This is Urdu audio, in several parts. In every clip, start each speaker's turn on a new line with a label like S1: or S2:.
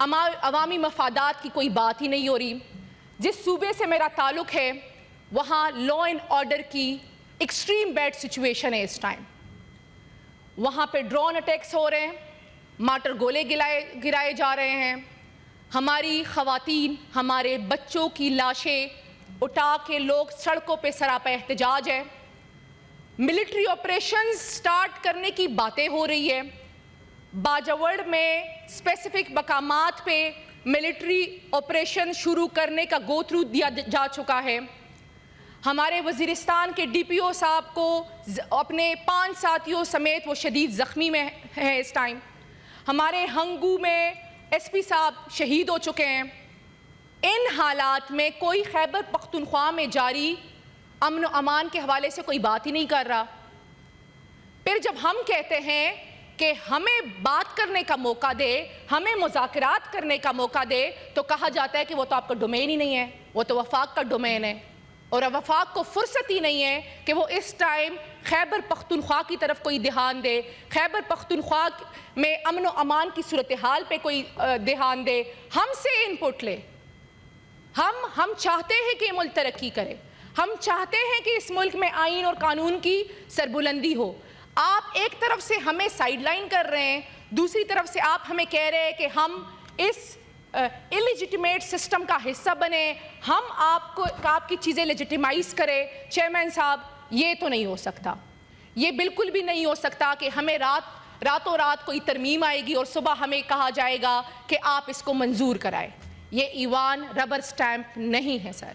S1: عوامی مفادات کی کوئی بات ہی نہیں ہو رہی. جس صوبے سے میرا تعلق ہے وہاں لا اینڈ آرڈر کی ایکسٹریم بیڈ سچویشن ہے اس ٹائم. وہاں پہ ڈرون اٹیکس ہو رہے ہیں, مارٹر گولے گرائے جا رہے ہیں, ہماری خواتین, ہمارے بچوں کی لاشیں اٹھا کے لوگ سڑکوں پہ سراپا احتجاج ہے. ملٹری آپریشنز سٹارٹ کرنے کی باتیں ہو رہی ہے. باجوڑ میں اسپیسیفک مقامات پہ ملٹری آپریشن شروع کرنے کا گو تھرو دیا جا چکا ہے. ہمارے وزیرستان کے ڈی پی او صاحب کو اپنے 5 ساتھیوں سمیت وہ شدید زخمی میں ہیں اس ٹائم. ہمارے ہنگو میں ایس پی صاحب شہید ہو چکے ہیں. ان حالات میں کوئی خیبر پختونخوا میں جاری امن و امان کے حوالے سے کوئی بات ہی نہیں کر رہا. پھر جب ہم کہتے ہیں کہ ہمیں بات کرنے کا موقع دے, ہمیں مذاکرات کرنے کا موقع دے, تو کہا جاتا ہے کہ وہ تو آپ کا ڈومین ہی نہیں ہے, وہ تو وفاق کا ڈومین ہے. اور وفاق کو فرصت ہی نہیں ہے کہ وہ اس ٹائم خیبر پختونخوا کی طرف کوئی دھیان دے, خیبر پختونخوا میں امن و امان کی صورتحال پہ کوئی دھیان دے, ہم سے ان پٹ لے. ہم چاہتے ہیں کہ یہ ملک ترقی کرے, ہم چاہتے ہیں کہ اس ملک میں آئین اور قانون کی سربلندی ہو. آپ ایک طرف سے ہمیں سائیڈ لائن کر رہے ہیں, دوسری طرف سے آپ ہمیں کہہ رہے ہیں کہ ہم اس الیجیٹیمیٹ سسٹم کا حصہ بنے, ہم آپ کی چیزیں لیجیٹیمائز کریں. چیئرمین صاحب, یہ تو نہیں ہو سکتا, یہ بالکل بھی نہیں ہو سکتا کہ ہمیں راتوں رات کوئی ترمیم آئے گی اور صبح ہمیں کہا جائے گا کہ آپ اس کو منظور کرائیں. یہ ایوان ربر سٹیمپ نہیں ہے سر.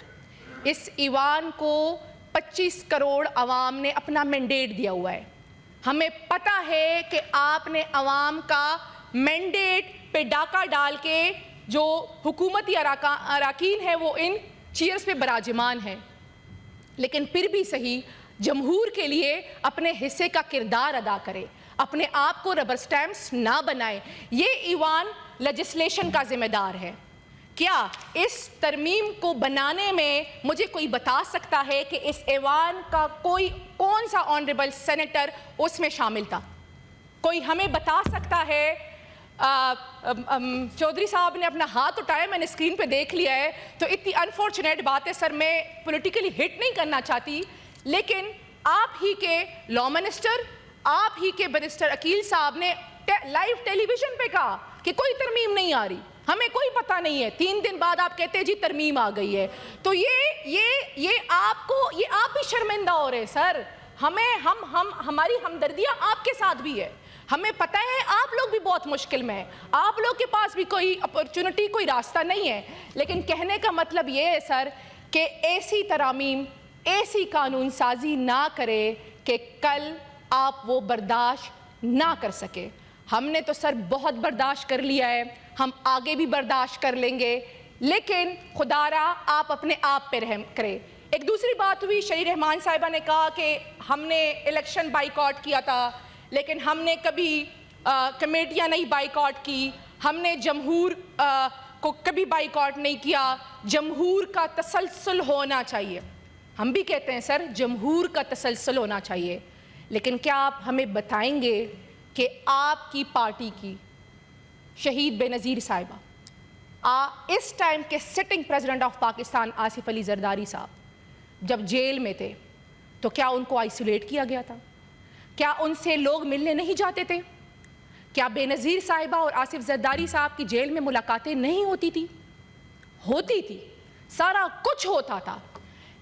S1: اس ایوان کو 25 کروڑ عوام نے اپنا مینڈیٹ دیا ہوا ہے. ہمیں پتہ ہے کہ آپ نے عوام کا مینڈیٹ پہ ڈاکہ ڈال کے جو حکومتی اراکین ہیں وہ ان چیئرز پہ براجمان ہیں, لیکن پھر بھی صحیح جمہور کے لیے اپنے حصے کا کردار ادا کرے, اپنے آپ کو ربر سٹیمپس نہ بنائے. یہ ایوان لیجسلیشن کا ذمہ دار ہے. کیا اس ترمیم کو بنانے میں مجھے کوئی بتا سکتا ہے کہ اس ایوان کا کون سا آنریبل سینیٹر اس میں شامل تھا؟ کوئی ہمیں بتا سکتا ہے؟ چودھری صاحب نے اپنا ہاتھ اٹھایا, میں نے اسکرین پہ دیکھ لیا ہے, تو اتنی انفارچونیٹ بات ہے سر, میں پولیٹیکلی ہٹ نہیں کرنا چاہتی, لیکن آپ ہی کے لا منسٹر, آپ ہی کے بیرسٹر عقیل صاحب نے لائیو ٹیلی ویژن پہ کہا کہ کوئی ترمیم نہیں آ رہی, ہمیں کوئی پتہ نہیں ہے. 3 دن بعد آپ کہتے ہیں جی ترمیم آ گئی ہے. تو یہ آپ بھی شرمندہ ہو رہے سر. ہماری ہمدردیاں آپ کے ساتھ بھی ہے. ہمیں پتہ ہے آپ لوگ بھی بہت مشکل میں ہیں, آپ لوگ کے پاس بھی کوئی اپرچونٹی, کوئی راستہ نہیں ہے, لیکن کہنے کا مطلب یہ ہے سر کہ ایسی ترامیم, ایسی قانون سازی نہ کرے کہ کل آپ وہ برداشت نہ کر سکے. ہم نے تو سر بہت برداشت کر لیا ہے, ہم آگے بھی برداشت کر لیں گے, لیکن خدا را آپ اپنے آپ پہ رحم کرے. ایک دوسری بات ہوئی, شہری رحمان صاحبہ نے کہا کہ ہم نے الیکشن بائیکاٹ کیا تھا, لیکن ہم نے کبھی کمیٹیاں نہیں بائیکاٹ کی, ہم نے جمہور کو کبھی بائیکاٹ نہیں کیا. جمہور کا تسلسل ہونا چاہیے. ہم بھی کہتے ہیں سر جمہور کا تسلسل ہونا چاہیے, لیکن کیا آپ ہمیں بتائیں گے کہ آپ کی پارٹی کی شہید بے نظیر صاحبہ, اس ٹائم کے sitting president of Pakistan Asif Ali Zardari صاحب جب جیل میں تھے تو کیا ان کو آئسولیٹ کیا گیا تھا؟ کیا ان سے لوگ ملنے نہیں جاتے تھے؟ کیا بے نظیر صاحبہ اور آصف زرداری صاحب کی جیل میں ملاقاتیں نہیں ہوتی تھی؟ ہوتی تھی, سارا کچھ ہوتا تھا.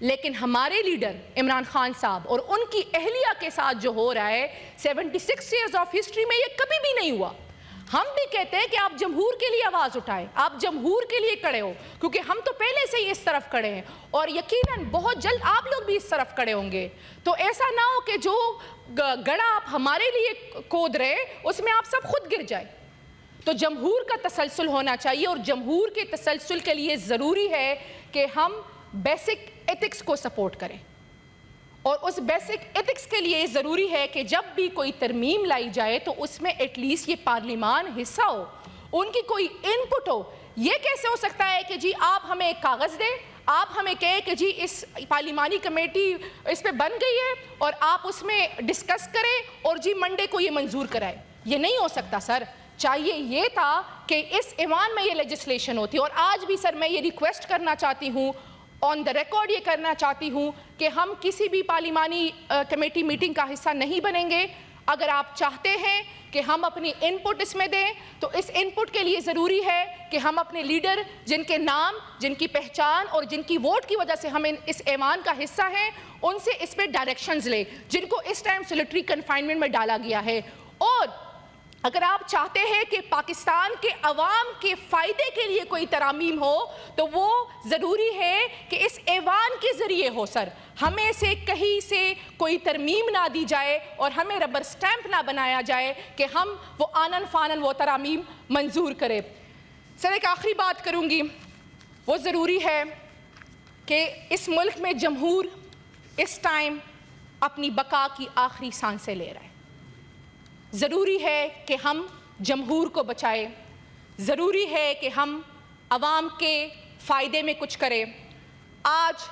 S1: لیکن ہمارے لیڈر عمران خان صاحب اور ان کی اہلیہ کے ساتھ جو ہو رہا ہے 76 ایئرز آف ہسٹری میں یہ کبھی بھی نہیں ہوا. ہم بھی کہتے ہیں کہ آپ جمہور کے لیے آواز اٹھائیں, آپ جمہور کے لیے کھڑے ہو, کیونکہ ہم تو پہلے سے ہی اس طرف کھڑے ہیں اور یقیناً بہت جلد آپ لوگ بھی اس طرف کھڑے ہوں گے. تو ایسا نہ ہو کہ جو گڑھا آپ ہمارے لیے کھود رہے اس میں آپ سب خود گر جائیں. تو جمہور کا تسلسل ہونا چاہیے, اور جمہور کے تسلسل کے لیے ضروری ہے کہ ہم بیسک ایتھکس کو سپورٹ کریں, اور اس بیسک ایتھکس کے لیے ضروری ہے کہ جب بھی کوئی ترمیم لائی جائے تو اس میں ایٹ لیسٹ یہ پارلیمان حصہ ہو, ان کی کوئی ان پٹ ہو. یہ کیسے ہو سکتا ہے کہ جی آپ ہمیں ایک کاغذ دیں, آپ ہمیں کہیں کہ جی اس پارلیمانی کمیٹی اس پہ بن گئی ہے اور آپ اس میں ڈسکس کریں اور جی منڈے کو یہ منظور کرائیں؟ یہ نہیں ہو سکتا سر. چاہیے یہ تھا کہ اس ایوان میں یہ لیجسلیشن ہوتی. اور آج بھی سر میں یہ ریکویسٹ کرنا چاہتی ہوں, آن دا ریکارڈ یہ کرنا چاہتی ہوں کہ ہم کسی بھی پارلیمانی کمیٹی میٹنگ کا حصہ نہیں بنیں گے. اگر آپ چاہتے ہیں کہ ہم اپنی ان پٹ اس میں دیں تو اس ان پٹ کے لیے ضروری ہے کہ ہم اپنے لیڈر جن کے نام, جن کی پہچان اور جن کی ووٹ کی وجہ سے ہم اس ایوان کا حصہ ہیں, ان سے اس پہ ڈائریکشنز لیں جن کو اس ٹائم سلیٹری کنفائنمنٹ میں ڈالا گیا ہے. اور اگر آپ چاہتے ہیں کہ پاکستان کے عوام کے فائدے کے لیے کوئی ترامیم ہو تو وہ ضروری ہے کہ اس ایوان کے ذریعے ہو سر. ہمیں سے کہیں سے کوئی ترمیم نہ دی جائے اور ہمیں ربر سٹیمپ نہ بنایا جائے کہ ہم وہ آنن فانن وہ ترامیم منظور کرے. سر ایک آخری بات کروں گی, وہ ضروری ہے کہ اس ملک میں جمہور اس ٹائم اپنی بقا کی آخری سانسیں لے رہا ہے. ضروری ہے کہ ہم جمہور کو بچائیں, ضروری ہے کہ ہم عوام کے فائدے میں کچھ کریں. آج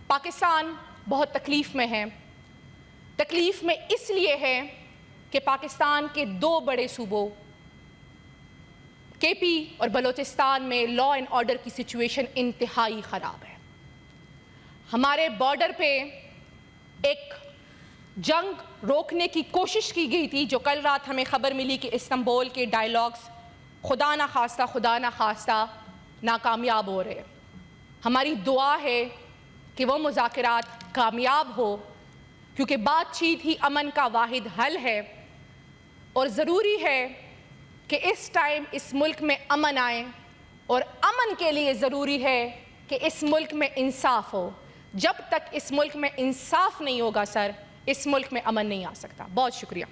S1: پاکستان بہت تکلیف میں ہے. تکلیف میں اس لیے ہے کہ پاکستان کے 2 بڑے صوبوں کے پی اور بلوچستان میں لا اینڈ آرڈر کی سچویشن انتہائی خراب ہے. ہمارے بارڈر پہ ایک جنگ روکنے کی کوشش کی گئی تھی, جو کل رات ہمیں خبر ملی کہ استنبول کے ڈائیلاگز خدا نہ خواستہ ناکامیاب ہو رہے. ہماری دعا ہے کہ وہ مذاکرات کامیاب ہو, کیونکہ بات چیت ہی امن کا واحد حل ہے. اور ضروری ہے کہ اس ٹائم اس ملک میں امن آئے, اور امن کے لیے ضروری ہے کہ اس ملک میں انصاف ہو. جب تک اس ملک میں انصاف نہیں ہوگا سر, اس ملک میں امن نہیں آ سکتا. بہت شکریہ.